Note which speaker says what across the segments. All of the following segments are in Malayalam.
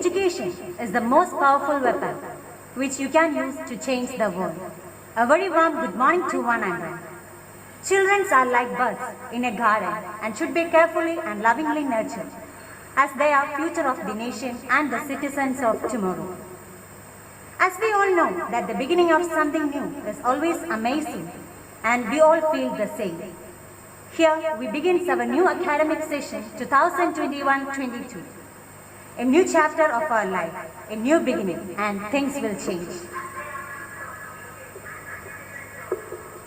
Speaker 1: education is the most powerful weapon which you can use to change the world. A very warm good morning to one and all. Children are like buds in a garden and should be carefully and lovingly nurtured, as they are future of the nation and the citizens of tomorrow. As we all know that the beginning of something new is always amazing, and we all feel the same. Here we begin our new academic session 2021-22. A new chapter of our life, a new beginning, and things will change.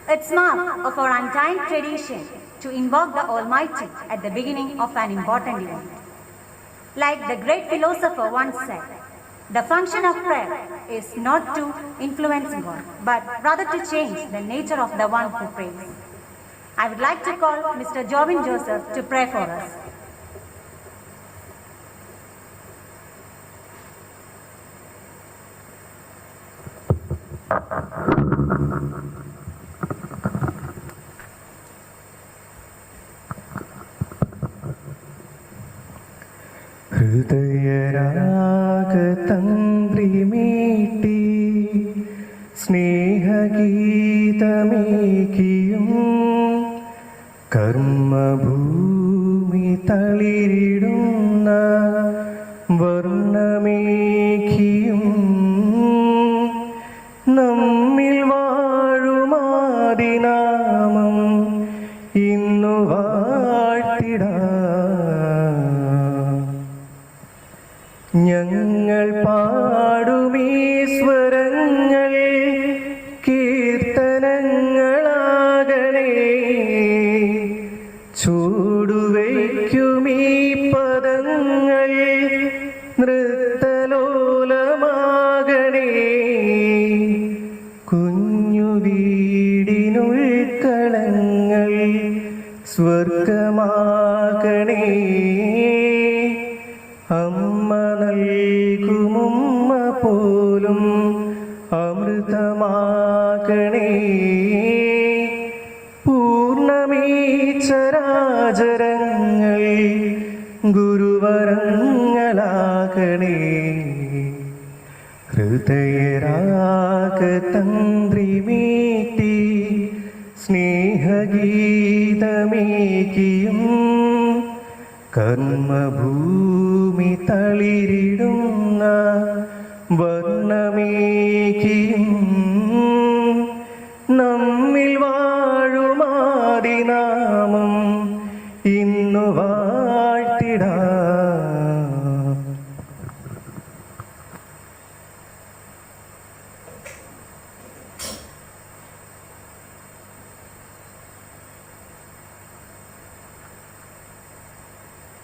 Speaker 1: It's mark of our undying tradition to invoke the Almighty at the beginning of an important event. Like the great philosopher once said, the function of prayer is not to influence God, but rather to change the nature of the one who prays. I would like to call Mr. Jovin Joseph to pray for us.
Speaker 2: ഹൃദയരാഗതന്ത്രിമീട്ടി സ്നേഹഗീതമേകിയും കർമ്മഭൂമി തളിരിടുന്ന വർണ്ണമേകിയും നമ്മിൽ വാഴുമാദിനാമം ഇന്നു വാഴ്ത്തിടാം. ഞങ്ങൾ പാടുമീ സ്വരങ്ങൾ കീർത്തനങ്ങളാകണേ, ചൂടുവയ്ക്കുമീ പദങ്ങൾ നൃത്തലോലമാകണേ. കുഞ്ഞു വീടിനുൾക്കളങ്ങൾ സ്വർഗമാകണേ. അമ്മ നൽകുമുമ്മ പോലും അമൃതമാകണേ. പൂർണ്ണമീ ചരാചരങ്ങൾ ഗുരുവരങ്ങളാകണേ. ഹൃദയരാഗതന്ത്രിമീട്ടി സ്നേഹഗീതമേകിയും കർമ്മഭൂമി തളിരിടുന്ന വർണ്ണമേകിയും നമ്മിൽ വാഴുമാദിനാമം ഇന്നു വാഴ്ത്തിടാം.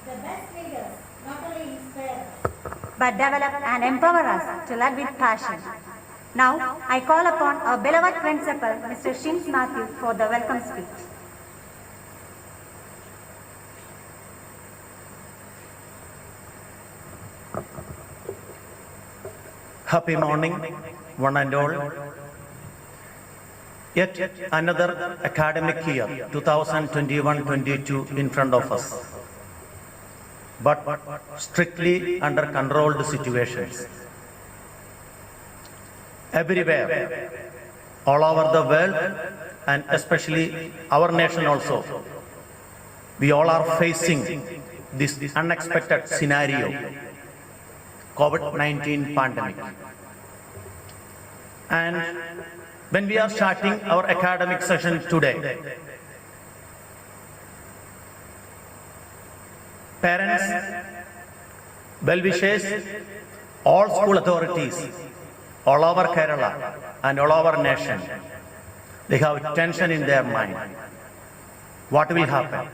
Speaker 1: The best leaders not only inspire us, but develop and empower us to lead with passion. Now, I call upon our beloved principal, Mr. Shins Matthew, for the welcome speech.
Speaker 3: Happy morning, one and all. Yet another academic year, 2021-22, in front of us, but strictly under controlled situations. Everywhere, all over the world, and especially our nation also, we all are facing this unexpected scenario, COVID-19 pandemic. And when we are starting our academic session today, parents, well-wishers, all school authorities, all over Kerala and all over nation, they have tension in their mind. What will happen?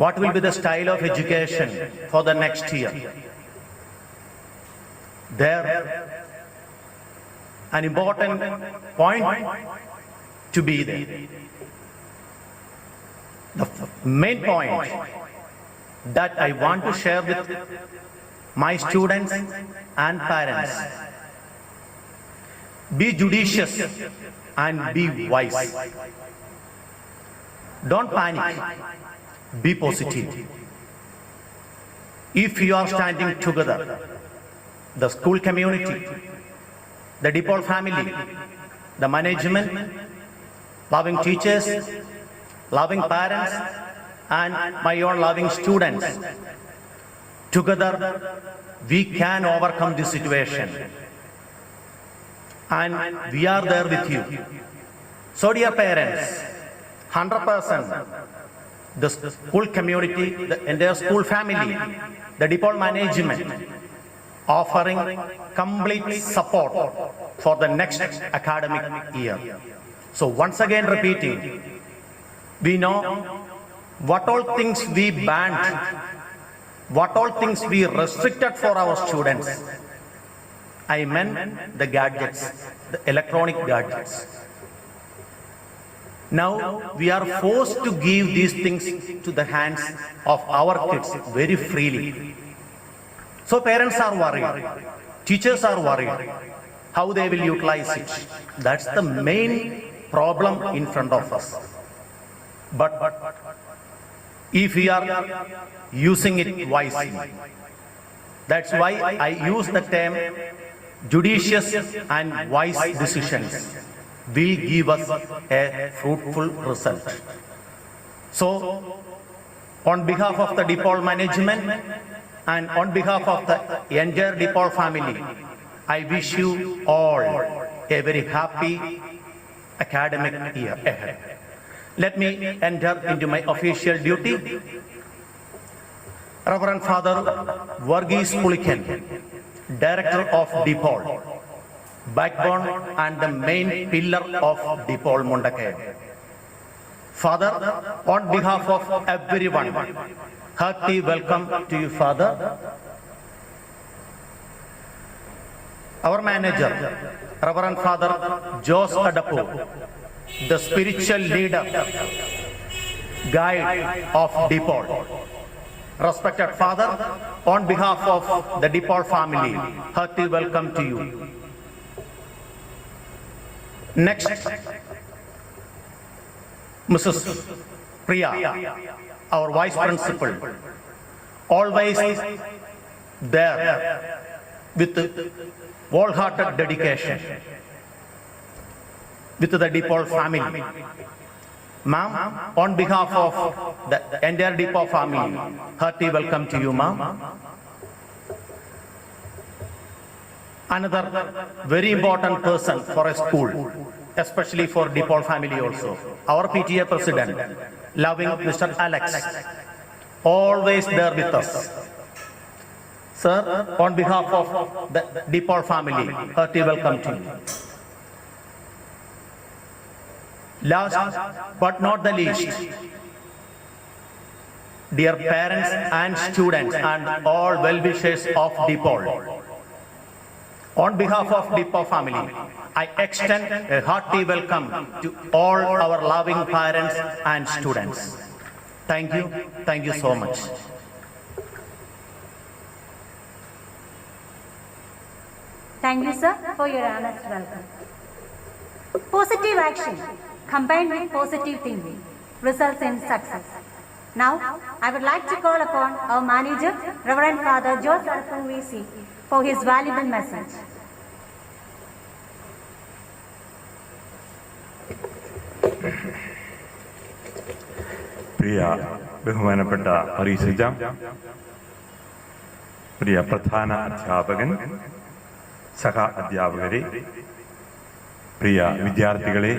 Speaker 3: What will be the style of education for the next year? There, an important point to be there. The main point that I want to share with my students and parents: be judicious and be wise. Don't panic, be positive. If you are standing together, the school community, the DePaul family, the management, loving teachers, loving parents, and my own loving students. Together, we can overcome this situation. And we are there with you. So dear parents, 100%, the school community, the entire school family, the DePaul management, offering complete support for the next academic year. So once again repeating, we know what all things we banned, what all things we restricted for our students. I meant the gadgets, the electronic gadgets. Now we are forced to give these things to the hands of our kids very freely. So parents are worried, teachers are worried, how they will utilize it. That's the main problem in front of us. But if we are using it wisely, that's why I use the term judicious and wise decisions will give us a fruitful result. So, on behalf of the DePaul management and on behalf of the entire DePaul family, I wish you all a very happy academic year ahead. Let me enter into my official duty. Reverend Father Varghese Pulikan, Director of DePaul, backbone and the main pillar of DePaul Mundakayam. Father, on behalf of everyone, hearty welcome to you, Father. Our manager, Reverend Father Jose Adapu, the spiritual leader, guide of DePaul. Respected Father, on behalf of the DePaul family, hearty welcome to you. Next, Mrs. Priya, our Vice Principal, always there with wholehearted dedication with the DePaul family. Ma'am, on behalf of the entire DePaul family, hearty welcome to you, ma'am. Another very important person for a school, especially for DePaul family also, our PTA President, loving Mr. Alex, always there with us. Sir, on behalf of the DePaul family, hearty welcome to you. Last but not the least, dear parents and students and all well-wishers of DePaul, on behalf of DePaul family, I extend a hearty welcome to all our loving parents and students. Thank you so much.
Speaker 1: Thank you, sir, for your honest welcome. Positive action combined with positive thinking results in success. Now, I would like to call upon our manager, Reverend Father Jose Adapu VC, for his valuable message.
Speaker 4: പ്രിയ ബഹുമാനപ്പെട്ട അരീസജ, പ്രിയ പ്രധാന അധ്യാപകൻ, സഹ അധ്യാപകരെ, പ്രിയ വിദ്യാർത്ഥികളെ,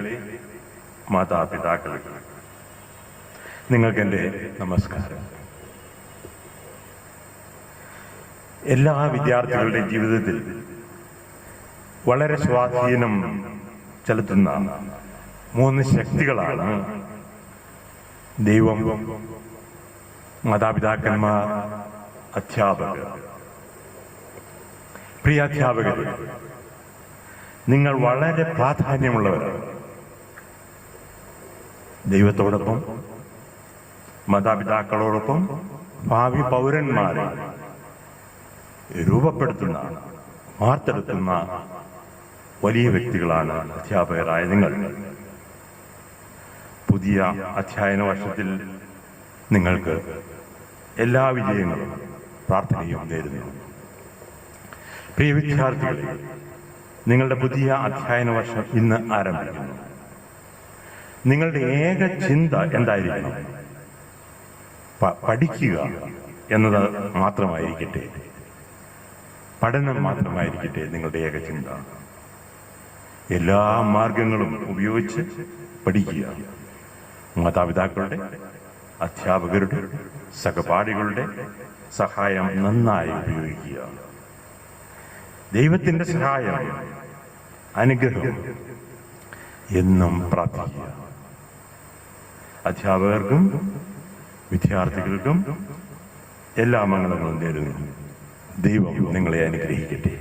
Speaker 4: മാതാപിതാക്കളെ, നിങ്ങൾക്കെൻ്റെ നമസ്കാരം. എല്ലാ വിദ്യാർത്ഥികളുടെയും ജീവിതത്തിൽ വളരെ സ്വാധീനം ചെലുത്തുന്ന 3 ശക്തികളാണ് ദൈവം, മാതാപിതാക്കന്മാർ, അധ്യാപകർ. പ്രിയ അധ്യാപകരെ, നിങ്ങൾ വളരെ പ്രാധാന്യമുള്ളവരാണ്. ദൈവത്തോടൊപ്പം, മാതാപിതാക്കളോടൊപ്പം ഭാവി പൗരന്മാരെ രൂപപ്പെടുത്തുന്ന, വാർത്തെടുക്കുന്ന വലിയ വ്യക്തികളാണ് അധ്യാപകരായ നിങ്ങൾ. പുതിയ അധ്യയന വർഷത്തിൽ നിങ്ങൾക്ക് എല്ലാ വിജയങ്ങളും പ്രാർത്ഥനയും നേരുന്നു. പ്രിയ വിദ്യാർത്ഥികളെ, നിങ്ങളുടെ പുതിയ അധ്യയന വർഷം ഇന്ന് ആരംഭിക്കുന്നു. നിങ്ങളുടെ ഏക ചിന്ത എന്തായിരിക്കണം? പഠിക്കുക എന്നത് മാത്രമായിരിക്കട്ടെ, പഠനം മാത്രമായിരിക്കട്ടെ നിങ്ങളുടെ ഏക ചിന്ത. എല്ലാ മാർഗങ്ങളും ഉപയോഗിച്ച് പഠിക്കുക. മാതാപിതാക്കളുടെ, അധ്യാപകരുടെ, സഹപാഠികളുടെ സഹായം നന്നായി ഉപയോഗിക്കുക. ദൈവത്തിൻ്റെ സഹായം, അനുഗ്രഹം എന്നും പ്രാർത്ഥിക്കുക. അധ്യാപകർക്കും വിദ്യാർത്ഥികൾക്കും എല്ലാ മംഗളങ്ങളും നേരുന്നു. ദൈവം നിങ്ങളെ അനുഗ്രഹിക്കട്ടെ.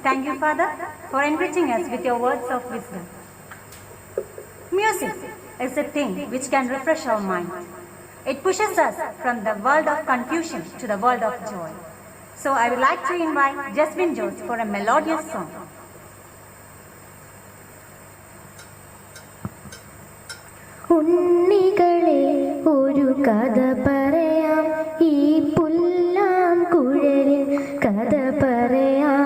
Speaker 1: Thank you, Father, for enriching us with your words of wisdom. Music is a thing which can refresh our mind. It pushes us from the world of confusion to the world of joy. So I would like to invite Jasmine Jose for a melodious song.
Speaker 5: ഉണ്ണികളെ ഒരു കഥ പറയാം, ഈ പുല്ലാം കുഴലിൽ കഥ പറയാം.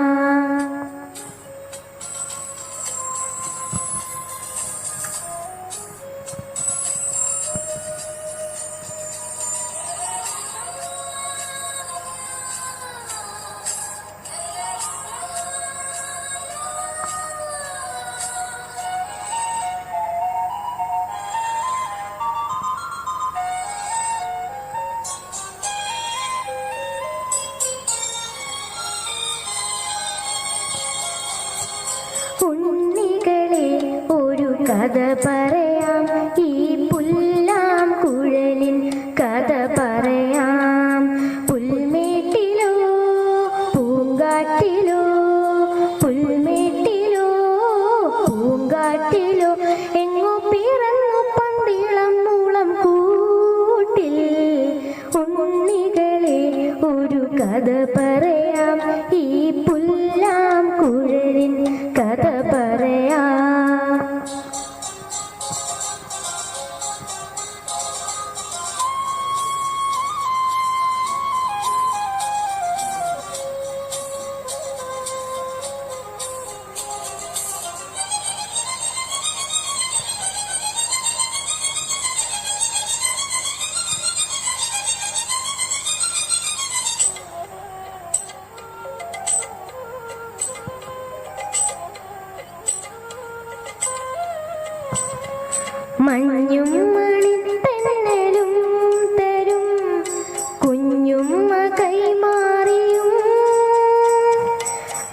Speaker 5: ഉണ്ണികളെ ഒരു കഥ പറയാം, ഈ പുല്ലാം കുഴലിൻ കഥ പറയാം. പുൽമേട്ടിലോ പൂങ്കാട്ടിലോ, പുൽമേട്ടിലോ പൂങ്കാട്ടിലോ, എങ്ങോ പിറന്നു പന്തിളം മൂളം കൂട്ടിൽ. ഉണ്ണികളെ ഒരു കഥ പറയാം, ഈ പുല്ലാം കുഴലിൻ കഥ പറയാം. മഞ്ഞും മണിത്തെന്നലും തരും കുഞ്ഞുമ്മ കൈമാറിയും,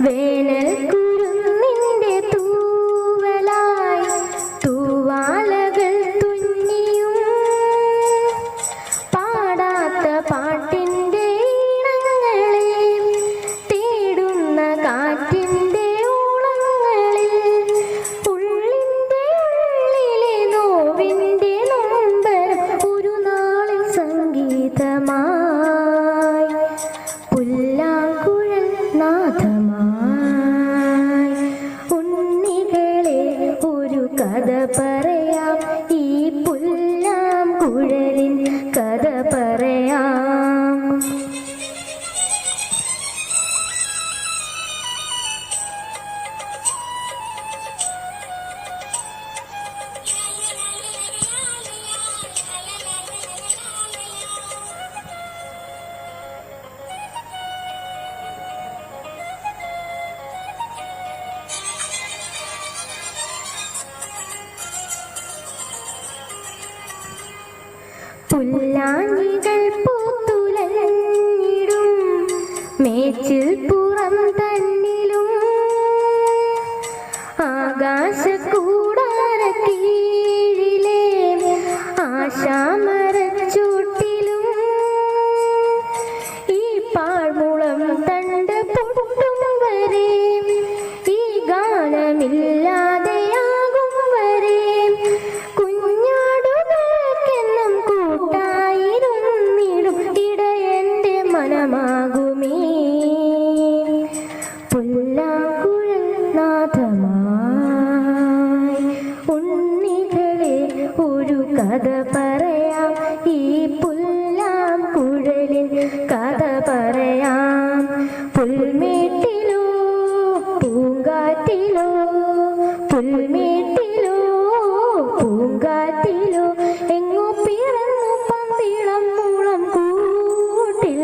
Speaker 5: വേനൽ കുരുന്നിൻ്റെ തൂവലായി തൂവാലകൾ തുന്നിയും, പാടാത്ത പാട്ടിൻ്റെ ഈണങ്ങളെ തേടുന്ന കാറ്റിൻ്റെ ഊളങ്ങളിൽ, ഉള്ളിൻ്റെ ഉള്ളിലെ നോവിൻ്റെ നൊമ്പരം ഒരു നാളിൽ സംഗീതമായി, പുല്ലാങ്കുഴൽ നാദമായി. ഉണ്ണികളെ ഒരു കഥ പറയാം, ഈ പുല്ലാം കുഴലിൻ കഥ പറയാം. പുല്ലാഞ്ഞികൾ പൂത്തുലഞ്ഞിടും മേച്ചിൽ പുറം തന്നിലും, ആകാശക്കൂടാര കീഴിലെ ആശാമരച്ചൂട്ടിലും, ഈ പാഴ്മുളം തണ്ട് പൊട്ടും വരെ, ഈ ഗാനമില്ലാതെയാകും വരെ, കുഞ്ഞാടുകൾക്കെന്നും കൂട്ടായിരുന്നിടും ഇടയന്റെ മനമാകുമേ, പുല്ലാങ്കുഴൽ നാദമായി. ഉണ്ണികളെ ഒരു കഥ പറയാം, ഈ പുല്ലാം കൊടുങ്കാറ്റിലോ പുൽമേട്ടിലോ പൂങ്കാറ്റിലോ എങ്ങോ പിറന്നു പന്തിളം മൂളം കൂട്ടിൽ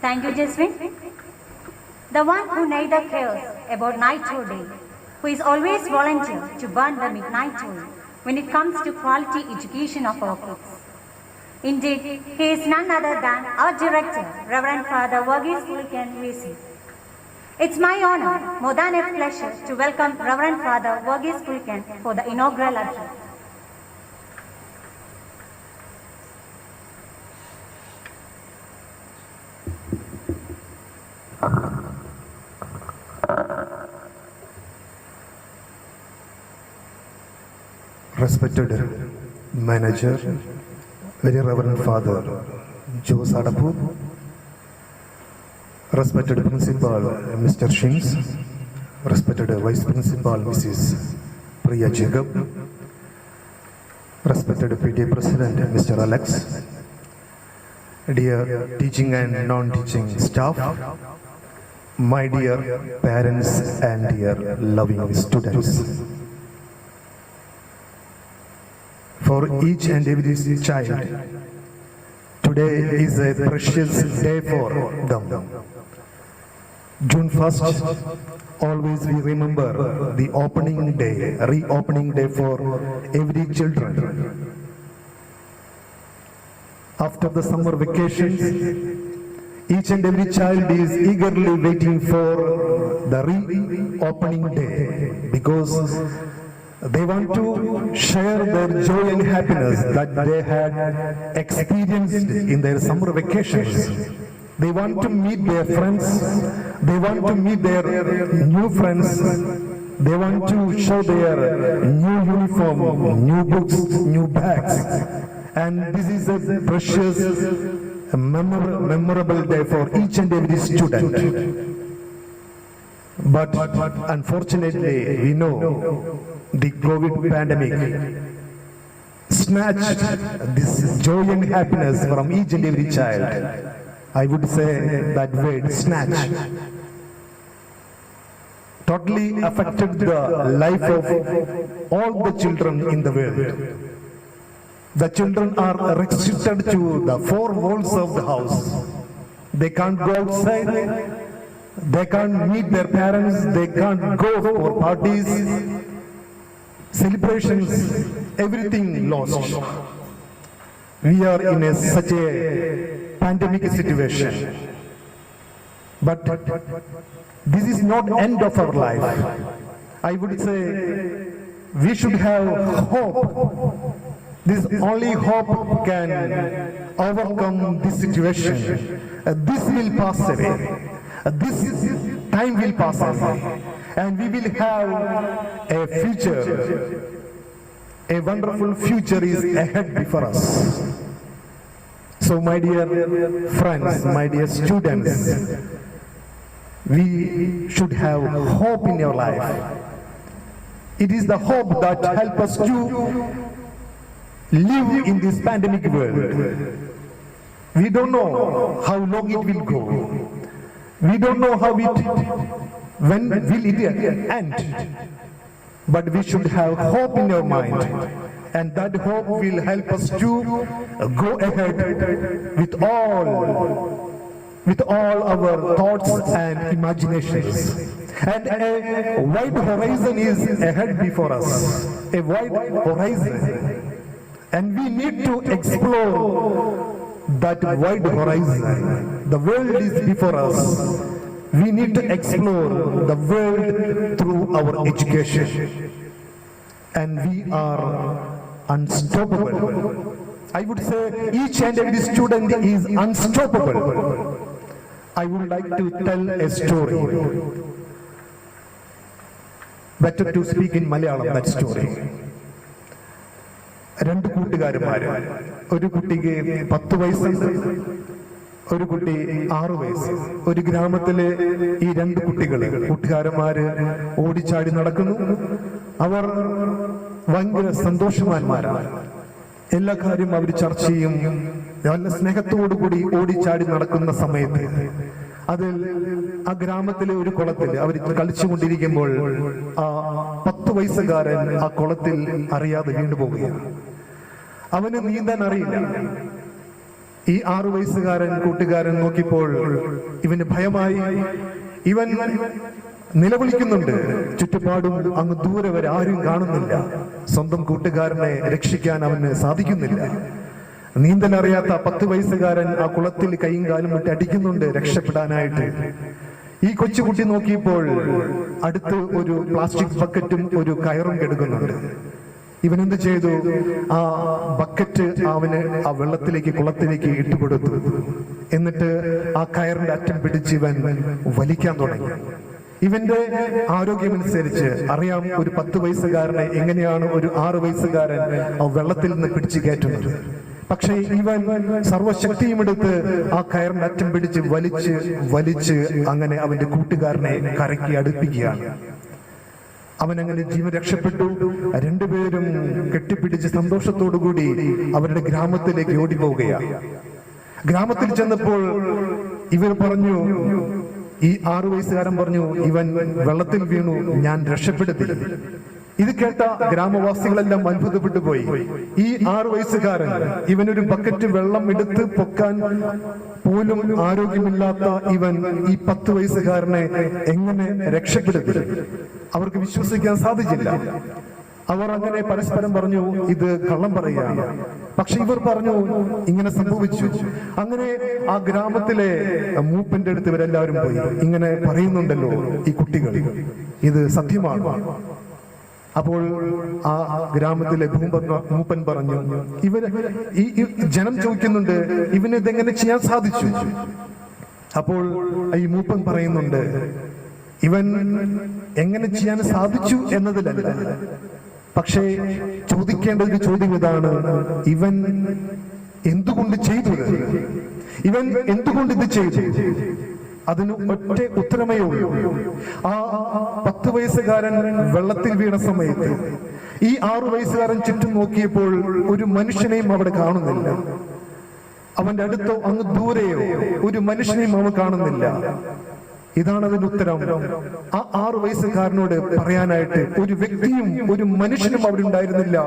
Speaker 1: Thank you, Jasmine. The one who neither cares about night or day, who is always volunteer to burn the midnight oil when it comes to quality education of our kids. Indeed, he is none other than our director, Reverend Father Verghese Pullikan VC. It's my honor, more than a pleasure, to welcome Reverend Father Verghese Pullikan for the inaugural address.
Speaker 6: Respected Manager, Very Reverend Father Joe Sadapu, respected Principal Mr. Shims, respected Vice Principal Mrs. Priya Jacob, respected PTA President Mr. Alex, dear teaching and non-teaching staff, my dear parents and dear loving students. For each and every child, today is a precious day for them. June 1st, always we remember the opening day, reopening day for every children. After the summer vacations, each and every child is eagerly waiting for the reopening day because they want to share their joy and happiness that they had experienced in their summer vacations. They want to meet their friends. They want to meet their new friends. They want to show their new uniform, new books, new bags. And this is a precious, memorable day for each and every student. But unfortunately, we know the COVID pandemic snatched this joy and happiness from each and every child. I would say that word, snatch, totally affected the life of all the children in the world. The children are restricted to the four walls of the house. They can't go outside. They can't meet their parents. They can't go for parties, celebrations, everything lost. We are in such a pandemic situation. But this is not end of our life. I would say we should have hope. This only hope can overcome this situation. This will pass away. This time will pass away. And we will have a future. A wonderful future is ahead before us. So my dear friends, my dear students, we should have hope in your life. It is the hope that helps us to live in this pandemic world. We don't know how long it will go. We don't know when will it end. But we should have hope in your mind. And that hope will help us to go ahead with all our thoughts and imaginations. And a wide horizon is ahead before us. A wide horizon. And we need to explore that wide horizon. The world is before us. We need to explore the world through our education. And we are unstoppable. I would say each and every student is unstoppable. I would like to tell a story. Better to speak in Malayalam, that story. രണ്ട് കൂട്ടുകാരന്മാര്, ഒരു കുട്ടിക്ക് 10 വയസ്സുണ്ട്, ഒരു കുട്ടി 6 വയസ്സ്. ഒരു ഗ്രാമത്തിലെ ഈ 2 കുട്ടികള് കൂട്ടുകാരന്മാര് ഓടിച്ചാടി നടക്കുന്നു. അവർ ഭയങ്കര സന്തോഷവാന്മാരാണ്. എല്ലാ കാര്യവും അവർ ചർച്ച ചെയ്യും. നല്ല സ്നേഹത്തോടു കൂടി ഓടിച്ചാടി നടക്കുന്ന സമയത്ത് അതിൽ ആ ഗ്രാമത്തിലെ ഒരു കുളത്തിൽ അവർ കളിച്ചുകൊണ്ടിരിക്കുമ്പോൾ ആ 10 വയസ്സുകാരൻ ആ കുളത്തിൽ അറിയാതെ വീണു പോവുകയാണ്. അവന് നീന്താൻ അറിയില്ല. ഈ 6 വയസ്സുകാരൻ കൂട്ടുകാരൻ നോക്കിയപ്പോൾ ഇവന് ഭയമായി. ഇവൻ നിലവിളിക്കുന്നുണ്ട്. ചുറ്റുപാടും അങ്ങ് ദൂരെ വരെ ആരും കാണുന്നില്ല. സ്വന്തം കൂട്ടുകാരനെ രക്ഷിക്കാൻ അവന് സാധിക്കുന്നില്ല. നീന്തൽ അറിയാത്ത 10 വയസ്സുകാരൻ ആ കുളത്തിൽ കൈയും കാലും വിട്ട് അടിക്കുന്നുണ്ട് രക്ഷപ്പെടാനായിട്ട്. ഈ കൊച്ചുകുട്ടി നോക്കിയപ്പോൾ അടുത്ത് ഒരു പ്ലാസ്റ്റിക് ബക്കറ്റും ഒരു കയറും കിടക്കുന്നുണ്ട്. ഇവൻ എന്ത് ചെയ്തു? ആ ബക്കറ്റ് അവന് ആ വെള്ളത്തിലേക്ക് കുളത്തിലേക്ക് ഇട്ടുകൊടുത്തു. എന്നിട്ട് ആ കയറിന്റെ അറ്റം പിടിച്ച് ഇവൻ വലിക്കാൻ തുടങ്ങി. ഇവന്റെ ആരോഗ്യമനുസരിച്ച് അറിയാം ഒരു 10 വയസ്സുകാരനെ എങ്ങനെയാണ് ഒരു 6 വയസ്സുകാരൻ ആ വെള്ളത്തിൽ നിന്ന് പിടിച്ചു കയറ്റുന്നത്. പക്ഷേ ഇവൻ സർവശക്തിയും എടുത്ത് ആ കയറിന്റെ അറ്റം പിടിച്ച് വലിച്ച് അങ്ങനെ അവന്റെ കൂട്ടുകാരനെ കരയ്ക്ക് അടുപ്പിക്കുകയാണ്. അവനങ്ങനെ ജീവൻ രക്ഷപ്പെട്ടു. 2 പേരും കെട്ടിപ്പിടിച്ച് സന്തോഷത്തോടുകൂടി അവരുടെ ഗ്രാമത്തിലേക്ക് ഓടിപ്പോവുകയാണ്. ഗ്രാമത്തിൽ ചെന്നപ്പോൾ ഇവർ പറഞ്ഞു, ഈ 6 വയസ്സുകാരൻ പറഞ്ഞു, ഇവൻ വെള്ളത്തിൽ വീണു, ഞാൻ രക്ഷപ്പെടുത്തി. ഇത് കേട്ട ഗ്രാമവാസികളെല്ലാം അത്ഭുതപ്പെട്ടു പോയി. ഈ 6 വയസ്സുകാരൻ ഇവനൊരു ബക്കറ്റ് വെള്ളം എടുത്ത് പൊക്കാൻ പോലും ആരോഗ്യമില്ലാത്ത ഇവൻ ഈ 10 വയസ്സുകാരനെ എങ്ങനെ രക്ഷപ്പെടുത്തി? അവർക്ക് വിശ്വസിക്കാൻ സാധിച്ചില്ല. അവർ അങ്ങനെ പരസ്പരം പറഞ്ഞു, ഇത് കള്ളം പറയുകയാണ്. പക്ഷെ ഇവർ പറഞ്ഞു, ഇങ്ങനെ സംഭവിച്ചു. അങ്ങനെ ആ ഗ്രാമത്തിലെ മൂപ്പന്റെ അടുത്ത് ഇവരെല്ലാവരും പോയി. ഇങ്ങനെ പറയുന്നുണ്ടല്ലോ ഈ കുട്ടികൾ, ഇത് സത്യമാണ്. അപ്പോൾ ആ ഗ്രാമത്തിലെ മൂപ്പൻ പറഞ്ഞു, ഇവര് ഈ ജനം ചോദിക്കുന്നുണ്ട്, ഇവന് ഇതെങ്ങനെ ചെയ്യാൻ സാധിച്ചു? അപ്പോൾ ഈ മൂപ്പൻ പറയുന്നുണ്ട്, ഇവൻ എങ്ങനെ ചെയ്യാൻ സാധിച്ചു എന്നതിലല്ല, പക്ഷേ ചോദിക്കേണ്ട ഒരു ചോദ്യം ഇതാണ്, ഇവൻ എന്തുകൊണ്ട് ചെയ്തത്? ഇവൻ എന്തുകൊണ്ട് ഇത് ചെയ്തു? അതിന് ഒറ്റ ഉത്തരമേ ഉള്ളൂ. ആ 10 വയസ്സുകാരൻ വെള്ളത്തിൽ വീണ സമയത്ത് ഈ 6 വയസ്സുകാരൻ ചുറ്റും നോക്കിയപ്പോൾ ഒരു മനുഷ്യനെയും അവിടെ കാണുന്നില്ല. അവന്റെ അടുത്തോ അങ്ങ് ദൂരെയോ ഒരു മനുഷ്യനെയും അവൻ കാണുന്നില്ല. ഇതാണ് അതിന്റെ ഉത്തരം. ആ 6 വയസ്സുകാരനോട് പറയാനായിട്ട് ഒരു വ്യക്തിയും ഒരു മനുഷ്യനും അവിടെ ഉണ്ടായിരുന്നില്ല.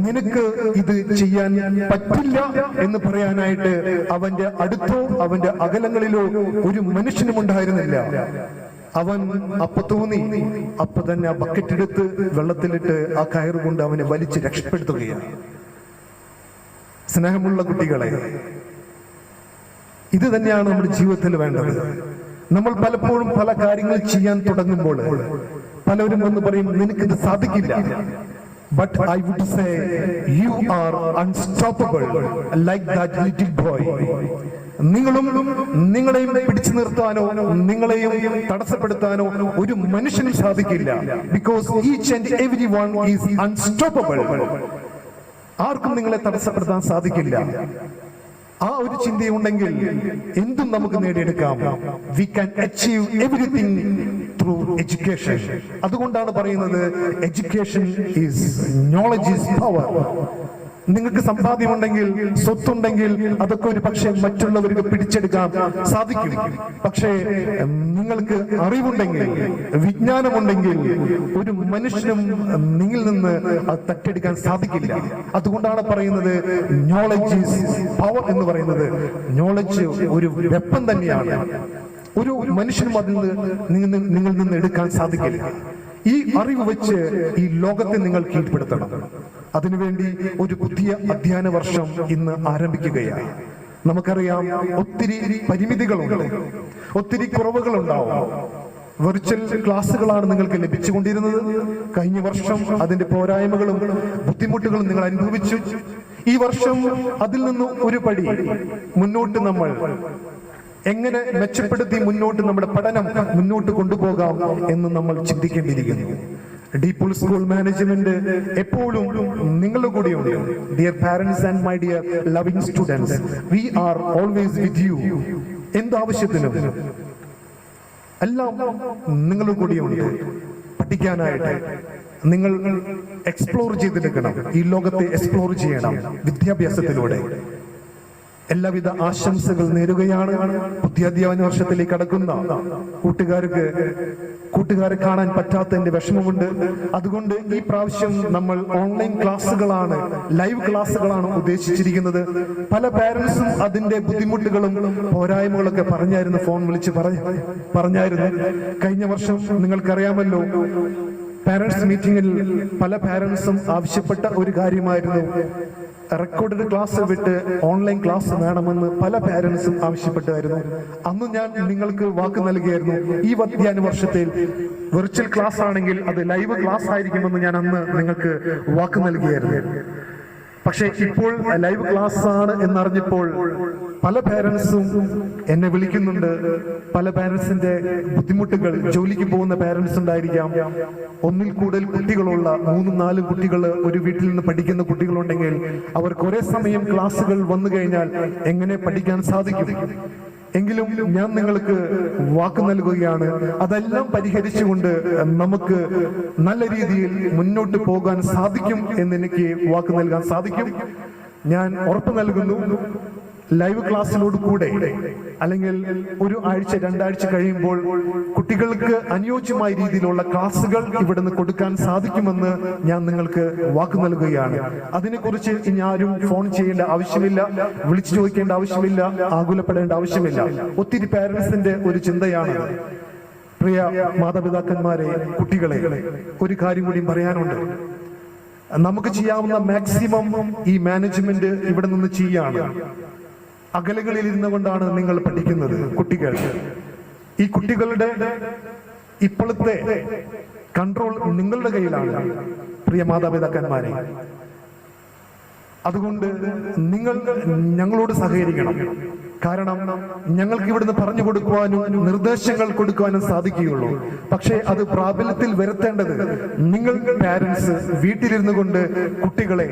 Speaker 6: നിനക്ക് ഇത് ചെയ്യാൻ പറ്റില്ല എന്ന് പറയാനായിട്ട് അവന്റെ അടുത്തോ അവന്റെ അകലങ്ങളിലോ ഒരു മനുഷ്യനും ഉണ്ടായിരുന്നില്ല. അവൻ അപ്പൊ തോന്നി, അപ്പൊ തന്നെ ആ ബക്കറ്റ് എടുത്ത് വെള്ളത്തിലിട്ട് ആ കയറുകൊണ്ട് അവനെ വലിച്ച് രക്ഷപ്പെടുത്തുകയാണ്. സ്നേഹമുള്ള കുട്ടികളെ, ഇത് തന്നെയാണ് നമ്മുടെ ജീവിതത്തിൽ വേണ്ടത്. നമ്മൾ പലപ്പോഴും പല കാര്യങ്ങൾ ചെയ്യാൻ തുടങ്ങുമ്പോൾ പലരും വന്ന് പറയും, നിനക്കിത് സാധിക്കില്ല. But I would say you are unstoppable like that little boy. നിങ്ങളെയും പിടിച്ചു നിർത്താനോ നിങ്ങളെയും തടസ്സപ്പെടുത്താനോ ഒരു മനുഷ്യനും സാധിക്കില്ല. Because each and every one is unstoppable. ആർക്കും നിങ്ങളെ തടസ്സപ്പെടുത്താൻ സാധിക്കില്ല. ആ ഒരു ചിന്തയുണ്ടെങ്കിൽ എന്തും നമുക്ക് നേടിയെടുക്കാം. We can achieve everything through education. അതുകൊണ്ടാണ് പറയുന്നത്, education is knowledge is power. നിങ്ങൾക്ക് സമ്പാദ്യമുണ്ടെങ്കിൽ, സ്വത്തുണ്ടെങ്കിൽ അതൊക്കെ ഒരു പക്ഷേ മറ്റുള്ളവർക്ക് പിടിച്ചെടുക്കാൻ സാധിക്കും. പക്ഷേ നിങ്ങൾക്ക് അറിവുണ്ടെങ്കിൽ, വിജ്ഞാനമുണ്ടെങ്കിൽ ഒരു മനുഷ്യനും നിങ്ങളിൽ നിന്ന് അത് തട്ടിയെടുക്കാൻ സാധിക്കില്ല. അതുകൊണ്ടാണ് പറയുന്നത് നോളജ് ഈസ് പവർ എന്ന് പറയുന്നത്. നോളജ് ഒരു വെപ്പൺ തന്നെയാണ്. ഒരു മനുഷ്യനും അതിൽ നിന്ന് നിങ്ങളിൽ നിന്ന് എടുക്കാൻ സാധിക്കില്ല. ഈ അറിവ് വെച്ച് ഈ ലോകത്തെ നിങ്ങൾ കീഴ്പ്പെടുത്തണം. അതിനുവേണ്ടി ഒരു പുതിയ അധ്യയന വർഷം ഇന്ന് ആരംഭിക്കുകയാണ്. നമുക്കറിയാം, ഒത്തിരി പരിമിതികളുണ്ട്, ഒത്തിരി കുറവുകളുണ്ടാവും. വെർച്വൽ ക്ലാസ്സുകളാണ് നിങ്ങൾക്ക് ലഭിച്ചുകൊണ്ടിരുന്നത്. കഴിഞ്ഞ വർഷം അതിന്റെ പോരായ്മകളും ബുദ്ധിമുട്ടുകളും നിങ്ങൾ അനുഭവിച്ചു. ഈ വർഷം അതിൽ നിന്ന് ഒരു പടി മുന്നോട്ട് നമ്മൾ എങ്ങനെ മെച്ചപ്പെടുത്തി മുന്നോട്ട് നമ്മുടെ പഠനം മുന്നോട്ട് കൊണ്ടുപോകാം എന്ന് നമ്മൾ ചിന്തിക്കേണ്ടിയിരിക്കുന്നു. ഡീപുൾ സ്കൂൾ മാനേജ്മെന്റ് എപ്പോഴും നിങ്ങളുടെ കൂടെയുണ്ട്. Dear parents and my dear loving students, we are always with you. എന്താവശ്യത്തിനും എല്ലാം നിങ്ങളുടെ കൂടെയുണ്ട്. പഠിക്കാനായിട്ട് നിങ്ങൾ എക്സ്പ്ലോർ ചെയ്തെടുക്കണം. ഈ ലോകത്തെ എക്സ്പ്ലോർ ചെയ്യണം വിദ്യാഭ്യാസത്തിലൂടെ. എല്ലാവിധ ആശംസകൾ നേരുകയാണ്. പുതിയ അധ്യയന വർഷത്തിലേക്ക് കടക്കുന്ന കൂട്ടുകാരെ കാണാൻ പറ്റാത്തതിന്റെ വിഷമമുണ്ട്. അതുകൊണ്ട് ഈ പ്രാവശ്യം നമ്മൾ ഓൺലൈൻ ക്ലാസ്സുകളാണ്, ലൈവ് ക്ലാസ്സുകളാണ് ഉദ്ദേശിച്ചിരിക്കുന്നത്. പല പാരന്റ്സും അതിന്റെ ബുദ്ധിമുട്ടുകളും പോരായ്മകളൊക്കെ പറഞ്ഞായിരുന്നു, ഫോൺ വിളിച്ച് പറഞ്ഞായിരുന്നു. കഴിഞ്ഞ വർഷം നിങ്ങൾക്കറിയാമല്ലോ, പാരന്റ്സ് മീറ്റിംഗിൽ പല പാരന്റ്സും ആവശ്യപ്പെട്ട ഒരു കാര്യമായിരുന്നു, റെക്കോർഡഡ് ക്ലാസ് വിട്ട് ഓൺലൈൻ ക്ലാസ് വേണമെന്ന് പല പാരന്റ്സും ആവശ്യപ്പെട്ടായിരുന്നു. അന്ന് ഞാൻ നിങ്ങൾക്ക് വാക്ക് നൽകിയായിരുന്നു, ഈ അധ്യയന വർഷത്തിൽ വെർച്വൽ ക്ലാസ് ആണെങ്കിൽ അത് ലൈവ് ക്ലാസ് ആയിരിക്കുമെന്ന് ഞാൻ അന്ന് നിങ്ങൾക്ക് വാക്ക് നൽകിയായിരുന്നു. പക്ഷെ ഇപ്പോൾ ലൈവ് ക്ലാസ് ആണ് എന്നറിഞ്ഞപ്പോൾ പല പാരന്റ്സും എന്നെ വിളിക്കുന്നുണ്ട്. പല പാരന്റ്സിന്റെ ബുദ്ധിമുട്ടുകൾ, ജോലിക്ക് പോകുന്ന പാരന്റ്സ് ഉണ്ടായിരിക്കാം, ഒന്നിൽ കൂടുതൽ കുട്ടികളുള്ള 3-4 കുട്ടികൾ ഒരു വീട്ടിൽ നിന്ന് പഠിക്കുന്ന കുട്ടികളുണ്ടെങ്കിൽ അവർക്ക് ഒരേ സമയം ക്ലാസ്സുകൾ വന്നു കഴിഞ്ഞാൽ എങ്ങനെ പഠിക്കാൻ സാധിക്കും? എങ്കിലും ഞാൻ നിങ്ങൾക്ക് വാക്ക് നൽകുകയാണ്, അതെല്ലാം പരിഹരിച്ചുകൊണ്ട് നമുക്ക് നല്ല രീതിയിൽ മുന്നോട്ട് പോകാൻ സാധിക്കും എന്നെനിക്ക് വാക്ക് നൽകാൻ സാധിക്കും. ഞാൻ ഉറപ്പ് നൽകുന്നു, ലൈവ് ക്ലാസ്സിനോട് കൂടെ അല്ലെങ്കിൽ ഒരു ആഴ്ച 2 ആഴ്ച കഴിയുമ്പോൾ കുട്ടികൾക്ക് അനുയോജ്യമായ രീതിയിലുള്ള ക്ലാസ്സുകൾ ഇവിടുന്ന് കൊടുക്കാൻ സാധിക്കുമെന്ന് ഞാൻ നിങ്ങൾക്ക് വാക്ക് നൽകുകയാണ്. അതിനെക്കുറിച്ച് ഇനി ആരും ഫോൺ ചെയ്യേണ്ട ആവശ്യമില്ല, വിളിച്ചു ചോദിക്കേണ്ട ആവശ്യമില്ല, ആകുലപ്പെടേണ്ട ആവശ്യമില്ല. ഒത്തിരി പാരന്റ്സിന്റെ ഒരു ചിന്തയാണ്. പ്രിയ മാതാപിതാക്കന്മാരെ, കുട്ടികളെ, ഒരു കാര്യം കൂടി പറയാനുണ്ട്. നമുക്ക് ചെയ്യാവുന്ന മാക്സിമം ഈ മാനേജ്മെന്റ് ഇവിടെ നിന്ന് ചെയ്യാണ്. അകലങ്ങളിൽ ഇരുന്നു കൊണ്ടാണ് നിങ്ങൾ പഠിക്കുന്നത്. കുട്ടികൾ, ഈ കുട്ടികളുടെ ഇപ്പോഴത്തെ കൺട്രോൾ നിങ്ങളുടെ കയ്യിലാണ് പ്രിയ മാതാപിതാക്കന്മാരെ. അതുകൊണ്ട് നിങ്ങൾ ഞങ്ങളോട് സഹകരിക്കണം. കാരണം ഞങ്ങൾക്ക് ഇവിടുന്ന് പറഞ്ഞു കൊടുക്കുവാനും നിർദ്ദേശങ്ങൾ കൊടുക്കുവാനും സാധിക്കുകയുള്ളൂ. പക്ഷേ അത് പ്രാബല്യത്തിൽ വരുത്തേണ്ടത് നിങ്ങൾ പാരന്റ്സ് വീട്ടിലിരുന്നു കൊണ്ട് കുട്ടികളെ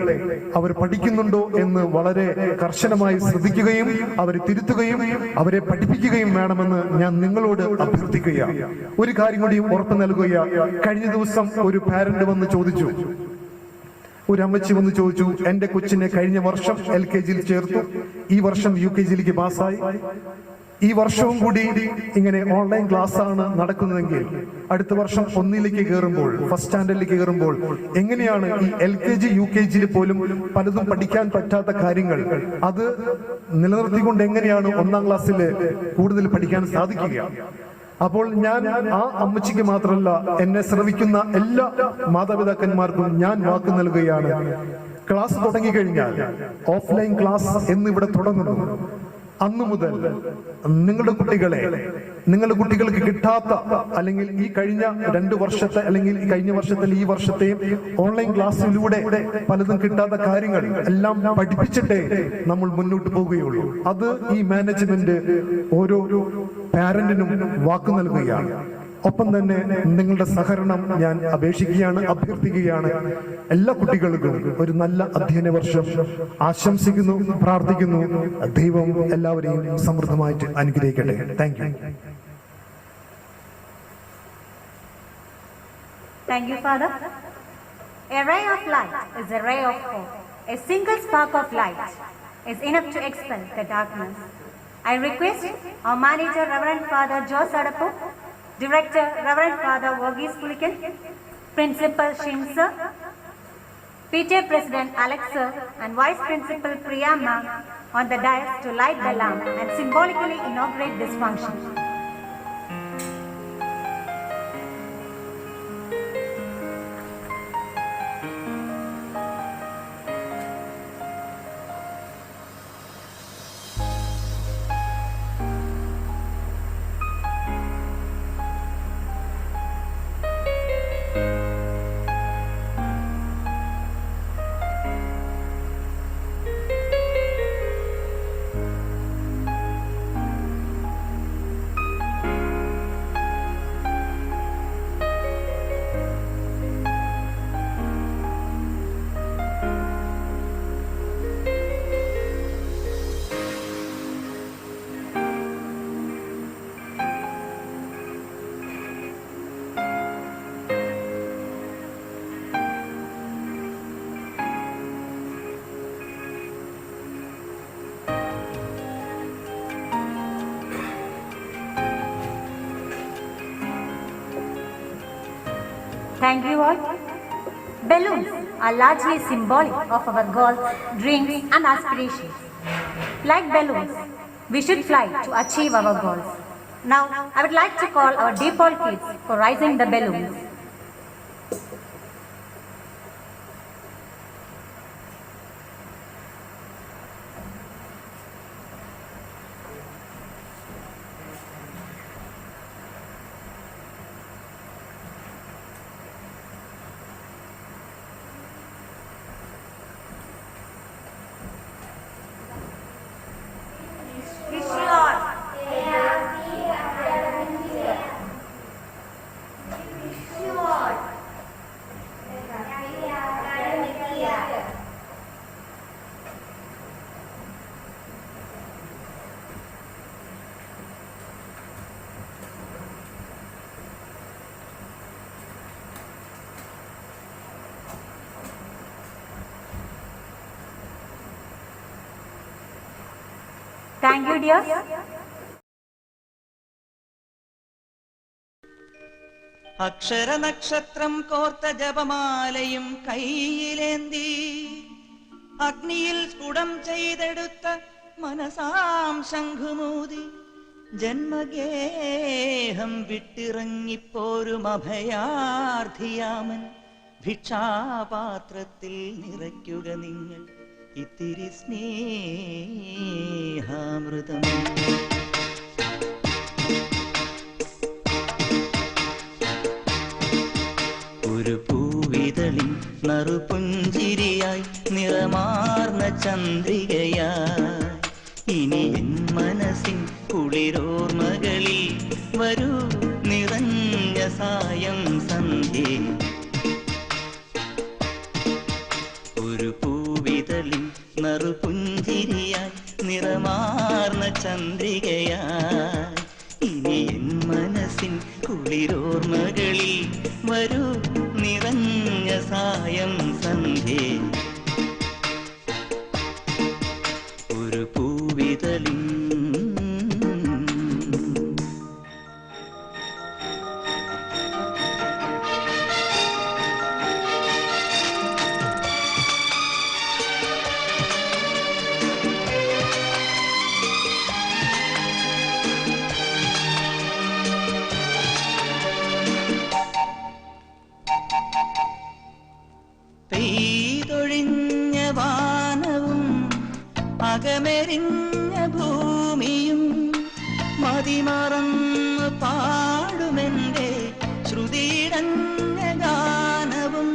Speaker 6: അവർ പഠിക്കുന്നുണ്ടോ എന്ന് വളരെ കർശനമായി ശ്രദ്ധിക്കുകയും അവരെ തിരുത്തുകയും അവരെ പഠിപ്പിക്കുകയും വേണമെന്ന് ഞാൻ നിങ്ങളോട് അഭ്യർത്ഥിക്കുകയാണ്. ഒരു കാര്യം കൂടി ഉറപ്പ് നൽകുകയാണ്. കഴിഞ്ഞ ദിവസം ഒരു പാരന്റ് വന്ന് ചോദിച്ചു, ഒരു അമ്മച്ചി വന്ന് ചോദിച്ചു, എന്റെ കൊച്ചിനെ കഴിഞ്ഞ വർഷം LKG ചേർത്തു, ഈ വർഷം UKG പാസ്സായി, ഈ വർഷവും കൂടി ഇങ്ങനെ ഓൺലൈൻ ക്ലാസ് ആണ് നടക്കുന്നതെങ്കിൽ അടുത്ത വർഷം 1ലേക്ക് കയറുമ്പോൾ, ഫസ്റ്റ് സ്റ്റാൻഡേർഡിലേക്ക് കയറുമ്പോൾ എങ്ങനെയാണ് ഈ LKG UKG പോലും പലതും പഠിക്കാൻ പറ്റാത്ത കാര്യങ്ങൾ അത് നിലനിർത്തിക്കൊണ്ട് എങ്ങനെയാണ് 1ാം ക്ലാസ്സിൽ കൂടുതൽ പഠിക്കാൻ സാധിക്കുക? അപ്പോൾ ഞാൻ ആ അമ്മച്ചിക്ക് മാത്രമല്ല, എന്നെ ശ്രവിക്കുന്ന എല്ലാ മാതാപിതാക്കന്മാർക്കും ഞാൻ വാക്ക് നൽകുകയാണ്. ക്ലാസ് തുടങ്ങിക്കഴിഞ്ഞാൽ ഓഫ്ലൈൻ ക്ലാസ് എന്നിവിടെ തുടങ്ങുന്നു. അന്നു മുതൽ നിങ്ങളുടെ കുട്ടികൾക്ക് കിട്ടാത്ത അല്ലെങ്കിൽ ഈ കഴിഞ്ഞ 2 വർഷത്തെ അല്ലെങ്കിൽ കഴിഞ്ഞ വർഷത്തിൽ ഈ വർഷത്തെയും ഓൺലൈൻ ക്ലാസ്സിലൂടെ പലതും കിട്ടാത്ത കാര്യങ്ങൾ എല്ലാം പഠിപ്പിച്ചിട്ടേ നമ്മൾ മുന്നോട്ട് പോവുകയുള്ളൂ. അത് ഈ മാനേജ്മെന്റ് ഓരോ പാരന്റിനും വാക്ക് നൽകുകയാണ്. ഒപ്പം തന്നെ നിങ്ങളുടെ സഹകരണം ഞാൻ അപേക്ഷിക്കുകയാണ്, അഭ്യർത്ഥിക്കുകയാണ്. എല്ലാ കുട്ടികൾക്കും ഒരു നല്ല അധ്യയന വർഷം ആശംസിക്കുന്നു, പ്രാർത്ഥിക്കുന്നു. ദൈവം എല്ലാവരെയും സമൃദ്ധമായിട്ട് അനുഗ്രഹിക്കട്ടെ. Thank you.
Speaker 1: Thank you, Father. A ray of light is a ray of hope. A single spark of light is enough to expel the darkness. I request our manager, Reverend Father Joe Sadapu, Director, Reverend Father Verghese Pulikan, Principal Shinsa, PTA President Alex Sir, and Vice Principal Priya Ma'am on the dais to light the lamp and symbolically inaugurate this function. Thank you all. Balloons are largely symbolic of our goals, dreams and aspirations. Like balloons, we should fly to achieve our goals. Now, I would like to call our default kids for raising the balloons. Thank you, dears.
Speaker 7: അക്ഷരനക്ഷത്രം കോർത്ത ജപമാലയും കയ്യിലേന്തി അഗ്നിയിൽ സ്ഫുടം ചെയ്തെടുത്ത മനസാം ശംഖുമൂതി ജന്മഗേഹം വിട്ടിറങ്ങിപ്പോരും അഭയാർത്ഥിയാമൻ ഭിക്ഷാപാത്രത്തിൽ നിറയ്ക്കുക നിങ്ങൾ ഇത്തിരി സ്നേഹാമൃതം. ഒരു പൂവിതളിൻ നറുപുഞ്ചിരിയായി നിറമാർന്ന ചന്ദ്രികയായി ഇനി എൻ മനസ്സിൻ കുളിരോർമകളിൽ വരൂ നിറഞ്ഞ സായം സന്ധ്യേ. ഒരു പൂവിതളിൻ നറുപുഞ്ചിരിയായി നിറമാർന്ന ചന്ദ്രികയായി ഇനി എൻ മനസ്സിൻ കുളിരോർമകളിൽ വരൂ നിറഞ്ഞ സായം സന്ധ്യേ. ഒരു പൂവിതളിൻ പെയ്തൊഴിഞ്ഞ വാനവും അകമെരിഞ്ഞ ഭൂമിയും മതിമറന്ന് പാടുമെൻ്റെ ശ്രുതിയിടഞ്ഞ ഗാനവും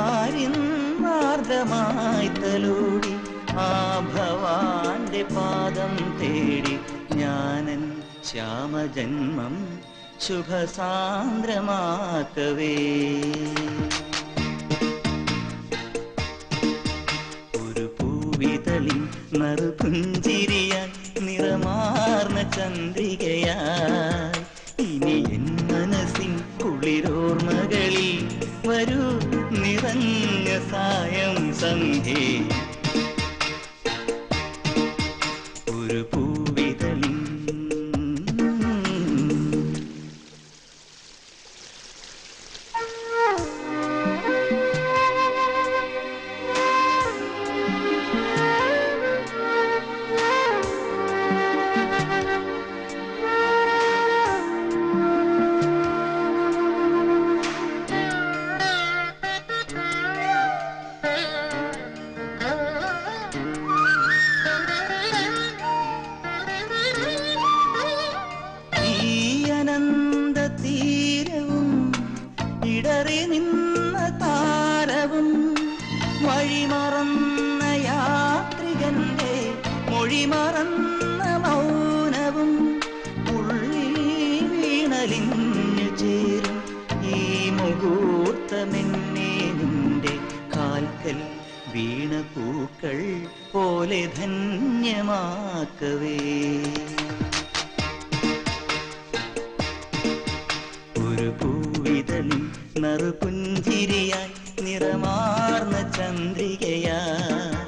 Speaker 7: ആരിന്മാർഗമായി തലോടി ആ ഭവാന്റെ പാദം തേടി ഞാനൻ ശ്യാമജന്മം ശുഭസാന്ദ്രമാക്കവേ. വിതളിൻ നറുപുഞ്ചിരിയായി നിറമാർന്ന ചന്ദ്രികയായി ഇനി എൻ മനസ്സിൻ കുളിരോർമകളിൽ വരൂ നിറഞ്ഞ സായം സന്ധ്യേ. ഒരു പൂവിതളിൻ തീരവും ഇടറി നിന്ന താരവും വഴിമറന്ന യാത്രികന്റെ മൊഴിമറന്ന മൗനവും ഉള്ളിൽ വീണലിഞ്ഞു ചേരും ഈ മുഹൂർത്തമെന്നെ നിന്റെ കാൽക്കൽ വീണ പൂക്കൾ പോലെ ധന്യമാക്കവേ. ഒരു പൂവിതളിൻ നറുപുഞ്ചിരിയായി നിറമാർന്ന ചന്ദ്രികയായി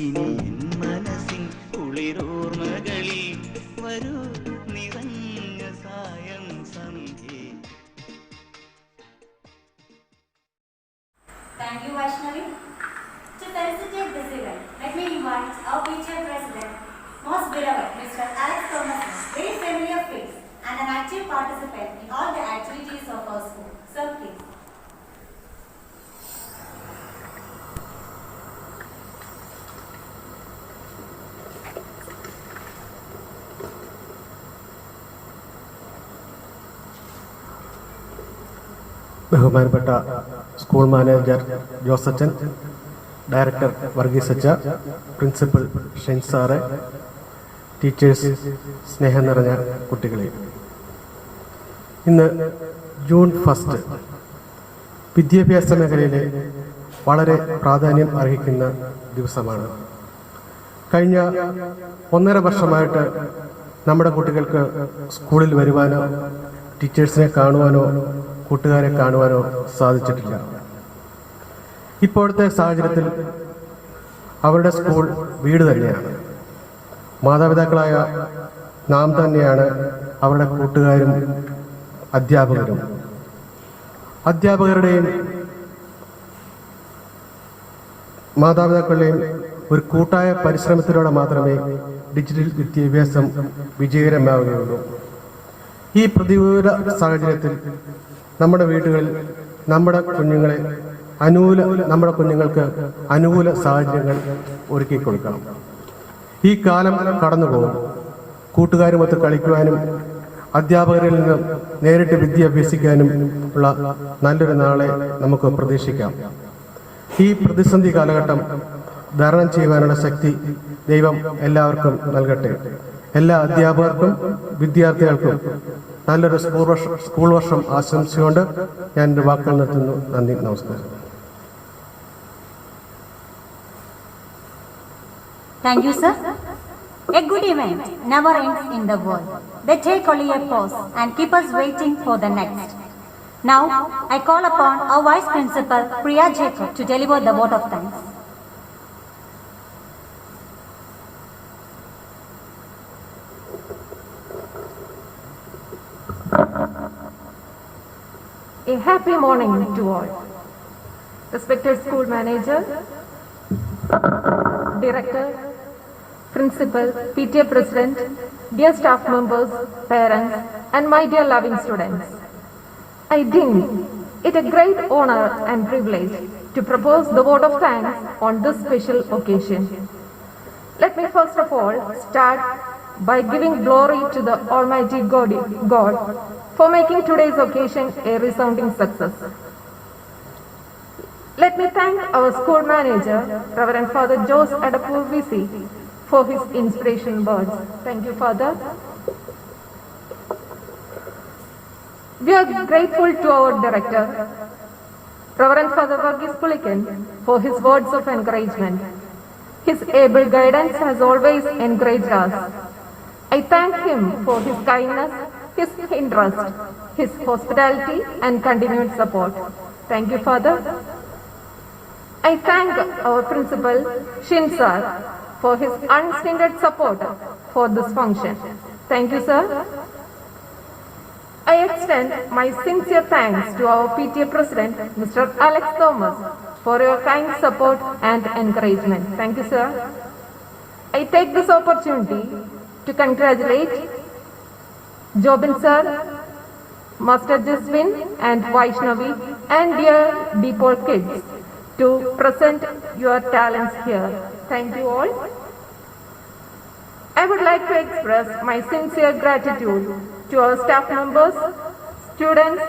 Speaker 7: ഇനി എൻ മനസ്സിൻ കുളിരോർമകളിൽ വരൂ നിറഞ്ഞ സായം സന്ധ്യേ.
Speaker 6: ബഹുമാനപ്പെട്ട school manager Josachan, director Varghese അച്ച, പ്രിൻസിപ്പൽ ഷെൻ സാറ്, ടീച്ചേഴ്സ്, സ്നേഹം നിറഞ്ഞ കുട്ടികളെ, ഇന്ന് ജൂൺ 1 വിദ്യാഭ്യാസ മേഖലയിലെ വളരെ പ്രാധാന്യം അർഹിക്കുന്ന ദിവസമാണ്. കഴിഞ്ഞ 1.5 വർഷമായിട്ട് നമ്മുടെ കുട്ടികൾക്ക് സ്കൂളിൽ വരുവാനോ ടീച്ചേഴ്സിനെ കാണുവാനോ കൂട്ടുകാരെ കാണുവാനോ സാധിച്ചിട്ടില്ല. ഇപ്പോഴത്തെ സാഹചര്യത്തിൽ അവരുടെ സ്കൂൾ വീട് തന്നെയാണ്. മാതാപിതാക്കളായ നാം തന്നെയാണ് അവരുടെ കൂട്ടുകാരും അധ്യാപകരും. അധ്യാപകരുടെയും മാതാപിതാക്കളുടെയും ഒരു കൂട്ടായ പരിശ്രമത്തിലൂടെ മാത്രമേ ഡിജിറ്റൽ വിദ്യാഭ്യാസം വിജയകരമാവുകയുള്ളൂ. ഈ പ്രതികൂല സാഹചര്യത്തിൽ നമ്മുടെ വീടുകളിൽ നമ്മുടെ കുഞ്ഞുങ്ങൾക്ക് അനുകൂല സാഹചര്യങ്ങൾ ഒരുക്കി കൊടുക്കണം. ഈ കാലം കടന്നു പോകും. കൂട്ടുകാരുമൊത്ത് കളിക്കുവാനും അധ്യാപകരിൽ നിന്ന് നേരിട്ട് വിദ്യ അഭ്യസിക്കാനും ഉള്ള നല്ലൊരു നാളെ നമുക്ക് പ്രതീക്ഷിക്കാം. ഈ പ്രതിസന്ധി കാലഘട്ടം തരണം ചെയ്യുവാനുള്ള ശക്തി ദൈവം എല്ലാവർക്കും നൽകട്ടെ. എല്ലാ അധ്യാപകർക്കും വിദ്യാർത്ഥികൾക്കും നല്ലൊരു സ്കൂൾ വർഷം ആശംസിച്ചുകൊണ്ട് ഞാൻ എൻ്റെ വാക്കുകൾ നിർത്തുന്നു. നന്ദി, നമസ്കാരം.
Speaker 1: Thank you, sir. A good event never ends in the world. They take only a pause and keep us waiting for the next. Now, I call upon our Vice Principal, Priya Jacob, to deliver the vote of thanks.
Speaker 8: A happy morning to all. Respected school manager, director, principal, PTA president, dear staff members, parents, and my dear loving students. I deem it a great honor and privilege to propose the vote of thanks on this special occasion. Let me first of all start by giving glory to the Almighty God for making today's occasion a resounding success. Let me thank our school manager, Reverend Father Jose Adapur VC, for his inspiration words. Thank you, Father. We are grateful to our director, Reverend Father Varghese Pulikan, for his words of encouragement. His able guidance has always encouraged us. I thank him for his kindness, his interest, his hospitality and continued support. Thank you, Father. I thank our principal, Shin Sir, for his unstinted support for this function. Thank you, sir. I extend my sincere thanks to our PTA President, Mr. Alex Thomas, for your kind support and encouragement. Thank you, sir. I take this opportunity to congratulate Jobin sir, Master Jaswin and Vaishnavi and dear Deepol kids to present your talents here. Thank you all. I would like to express my sincere gratitude to our staff members, students,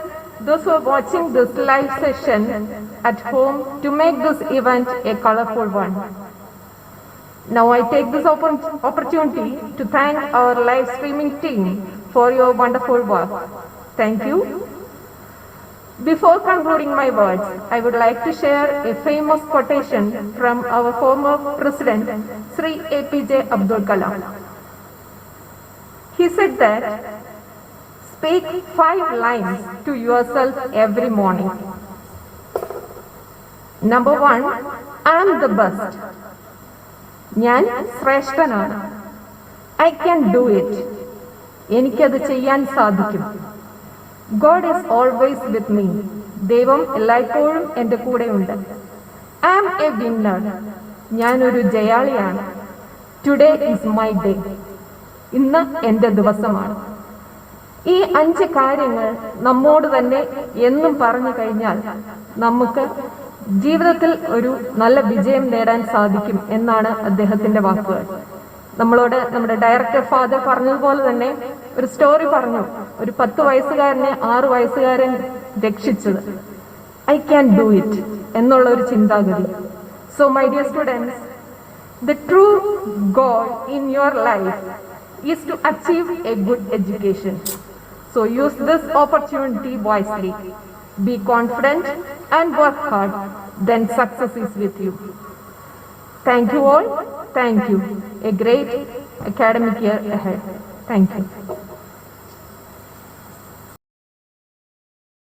Speaker 8: those who are watching this live session at home to make this event a colorful one. Now I take this opportunity to thank our live streaming team for your wonderful work. Thank you. Before concluding my words, I would like to share a famous quotation from our former president, Sri APJ Abdul Kalam. He said that, speak 5 lines to yourself every morning. Number 1, I am the best. ഞാൻ ശ്രേഷ്ഠനാണ്. I can do it. എനിക്കത് ചെയ്യാൻ സാധിക്കും. God is always with me. ദൈവം എല്ലായ്പ്പോഴും എൻ്റെ കൂടെയുണ്ട്. I am a winner. ഞാനൊരു ജയാളിയാണ്. Today is my day. ഇന്ന് എൻ്റെ ദിവസമാണ്. ഈ 5 കാര്യങ്ങൾ നമ്മോട് തന്നെ എന്നും പറഞ്ഞു കഴിഞ്ഞാൽ നമുക്ക് ജീവിതത്തിൽ ഒരു നല്ല വിജയം നേടാൻ സാധിക്കും എന്നാണ് അദ്ദേഹത്തിന്റെ വാക്കുകൾ. നമ്മളോട് നമ്മുടെ ഡയറക്ടർ ഫാദർ പറഞ്ഞതുപോലെ തന്നെ ഒരു സ്റ്റോറി പറഞ്ഞു. ഒരു 10 വയസ്സുകാരനെ 6 വയസ്സുകാരൻ രക്ഷിച്ചത്. ഐ ക്യാൻ ഡു ഇറ്റ് എന്നുള്ള ഒരു ചിന്താഗതി. So my dear students, the true goal in your life is to achieve a good education. So use this opportunity wisely. Be confident and work hard. Then success is with you. Thank you all. Thank you. A great academic year ahead. Thank you.